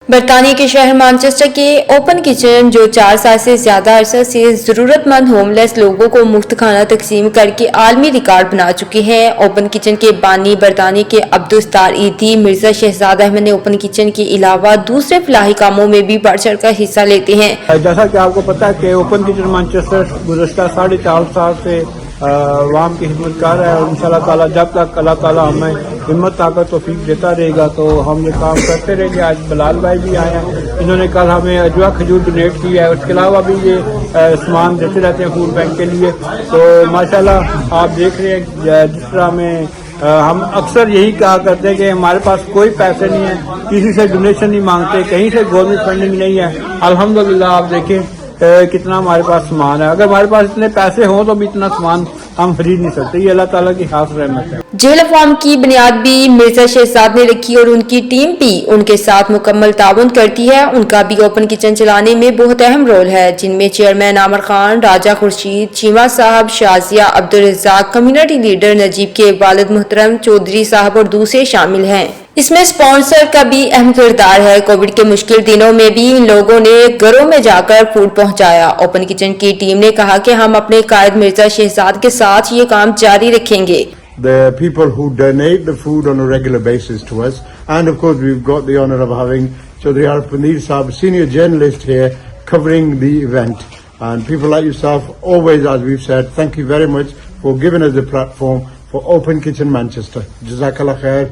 बरतानिया के शहर मैनचेस्टर के ओपन किचन जो 4 साल से ज्यादा अरसा से जरूरतमंद होमलेस लोगों को मुफ्त खाना तकसीम करके आलमी रिकॉर्ड बना चुके हैं। ओपन किचन के बानी बरतानिया के अब्दुस्तार ईदी मिर्जा शहजाद अहमद ने ओपन किचन के अलावा दूसरे फलाही कामों में भी बढ़ चढ़ कर हिस्सा लेते हैं। जैसा कि आपको पता है कि ओपन किचन मैनचेस्टर गुज़श्ता 4.5 साल से अवाम की खिदमत कर रहा है। इंशाअल्लाह ताला जब तक अल्लाह ताला हमें हिम्मत ताकत तौफीक देता रहेगा तो हम ये काम करते रहेंगे। आज बिलाल भाई भी आए हैं, इन्होंने कल हमें अजवा खजूर डोनेट किया है। उसके अलावा भी ये सामान देते रहते हैं फूड बैंक के लिए। तो माशाल्लाह आप देख रहे हैं जिस तरह में हम अक्सर यही कहा करते हैं कि हमारे पास कोई पैसे नहीं है, किसी से डोनेशन नहीं मांगते, कहीं से गवर्नमेंट फंडिंग नहीं है। अल्हम्दुलिल्लाह आप देखें कितना हमारे पास सामान है। अगर हमारे पास इतने पैसे हों तो भी इतना सामान हम खरीद नहीं सकते। ये अल्लाह ताला की खास रहमत है। जेल अफवाम की बुनियाद भी मिर्जा शहजाद ने रखी और उनकी टीम भी उनके साथ मुकम्मल ताउन करती है। उनका भी ओपन किचन चलाने में बहुत अहम रोल है, जिनमें चेयरमैन आमर खान, राजा खुर्शीद, चीमा साहब, शाजिया, अब्दुल रज़ाक, कम्युनिटी लीडर नजीब के वालिद मुहतरम चौधरी साहब और दूसरे शामिल हैं। इसमें स्पॉन्सर का भी अहम किरदार है। कोविड के मुश्किल दिनों में भी इन लोगों ने घरों में जाकर फूड पहुंचाया। ओपन किचन की टीम ने कहा कि हम अपने कायद मिर्जा शहजाद के साथ ये काम जारी रखेंगे। The people who donate the food on a regular basis to us, and of course we've got the honour of having Chaudhry Arif Paneer Saab, senior journalist here, covering the event. And people like yourself, always, as we've said, thank you very much for giving us the platform for Open Kitchen Manchester. Jazakallah khair.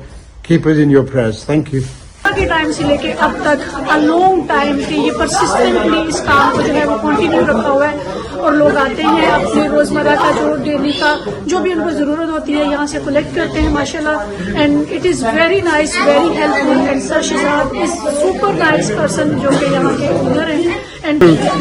Keep us in your prayers. Thank you. के time से लेके अब तक long time से ये persistently इस काम को जो है वो कंटिन्यू रखा हुआ है और लोग आते हैं अपने रोजमर्रा का जो डेली का जो भी उनको जरूरत होती है यहाँ से कलेक्ट करते हैं माशाल्लाह। And it is very nice, very helpful. And sir Shahzad is super nice person जो कि यहाँ के ओनर हैं and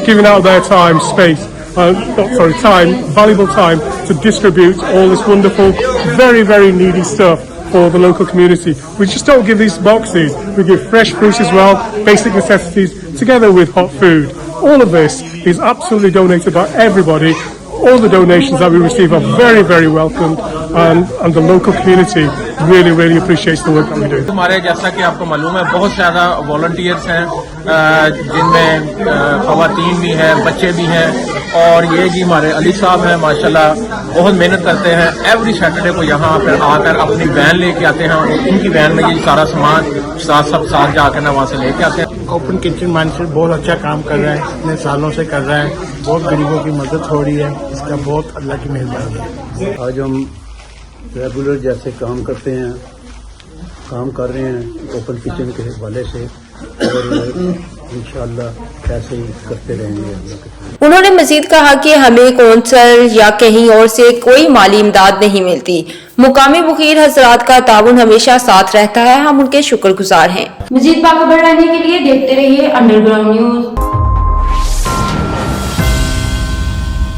giving out their time, space. Valuable time to distribute all this wonderful, very, very needy stuff for the local community. We just don't give these boxes, we give fresh fruits as well, basic necessities, together with hot food. All of this is absolutely donated by everybody. All the donations that we receive are very, very welcomed, and the local community really, really appreciates the work that we do. हमारे जैसा कि आपको मालूम है बहुत ज़्यादा volunteers हैं, जिनमें ख़वातीन भी हैं, बच्चे भी हैं। और ये जी हमारे अली साहब हैं, माशाल्लाह बहुत मेहनत करते हैं। एवरी सैटरडे को यहाँ पर आकर अपनी वैन लेके आते हैं और उनकी वैन में ये सारा सामान सब साथ जाकर ना वहाँ से लेके आते हैं। ओपन किचन मैनेजर बहुत अच्छा काम कर रहा है, इतने सालों से कर रहा है। बहुत गरीबों की मदद हो रही है, इसका बहुत अल्लाह की मेहरबानी है। आज हम रेगुलर जैसे काम करते हैं, काम कर रहे हैं ओपन किचन के हवाले से और इंशाअल्लाह ऐसे ही करते रहेंगे। उन्होंने मजीद कहा कि हमें कौंसल या कहीं और से कोई माली इमदाद नहीं मिलती। मुकामी वकील हजरात का ताउन हमेशा साथ रहता है, हम उनके शुक्रगुजार हैं। मजीद बाखबर रहने के लिए देखते रहिए अंडरग्राउंड न्यूज।